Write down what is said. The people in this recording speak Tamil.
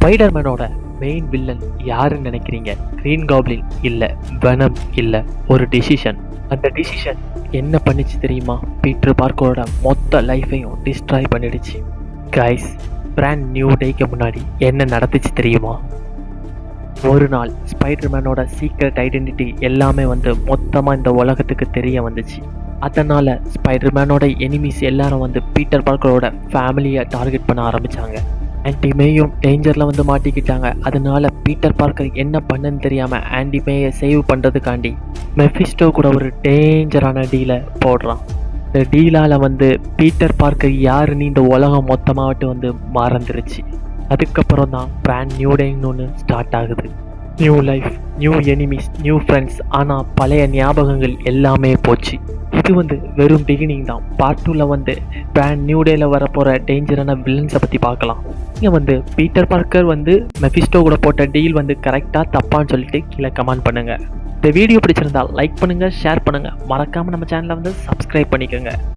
ஸ்பைடர்மேனோட மெயின் வில்லன் யாருன்னு நினைக்கிறீங்க? கிரீன் காப்ளின் இல்ல, வெனம் இல்ல, ஒரு டிசிஷன். அந்த டிசிஷன் என்ன பண்ணிச்சு தெரியுமா? பீட்டர் பார்க்கரோட மொத்த லைஃபையும் டிஸ்ட்ராய் பண்ணிடுச்சு. கைஸ், பிராண்ட் நியூ டேக்கு முன்னாடி என்ன நடந்துச்சு தெரியுமா? ஒரு நாள் ஸ்பைடர்மேனோட சீக்ரெட் ஐடென்டிட்டி எல்லாமே மொத்தமாக இந்த உலகத்துக்கு தெரிய வந்துச்சு. அதனால் ஸ்பைடர்மேனோட எனிமீஸ் எல்லாரும் பீட்டர் பார்க்கரோட ஃபேமிலியை டார்கெட் பண்ண ஆரம்பித்தாங்க. ஆன்டி மேயும் டேஞ்சரில் மாட்டிக்கிட்டாங்க. அதனால பீட்டர் பார்க்கர் என்ன பண்ணுன்னு தெரியாமல் ஆன்டி மேயை சேவ் பண்ணுறதுக்காண்டி மெஃபிஸ்டோ கூட ஒரு டேஞ்சரான டீலை போடுறான். இந்த டீலால் பீட்டர் பார்க்கர் யாருன்னு இந்த உலகம் மொத்தமாகட்டு மறந்துருச்சு. அதுக்கப்புறம் தான் பிராண்ட் நியூ டேன்னு ஒன்று ஸ்டார்ட் ஆகுது. New life, new enemies, new friends. ஆனால் பழைய ஞாபகங்கள் எல்லாமே போச்சு. இது வெறும் பிகினிங் தான். பார்ட் 2ல் பிராண்ட் நியூ டேல வரப்போகிற டேஞ்சரான வில்லன்ஸை பற்றி பார்க்கலாம். இங்கே பீட்டர் பார்க்கர் மெஃபிஸ்டோ கூட போட்ட டீல் கரெக்டாக தப்பான்னு சொல்லிட்டு கீழே கமெண்ட் பண்ணுங்கள். இந்த வீடியோ பிடிச்சிருந்தால் லைக் பண்ணுங்கள், ஷேர் பண்ணுங்கள். மறக்காமல் நம்ம சேனலை சப்ஸ்கிரைப் பண்ணிக்கோங்க.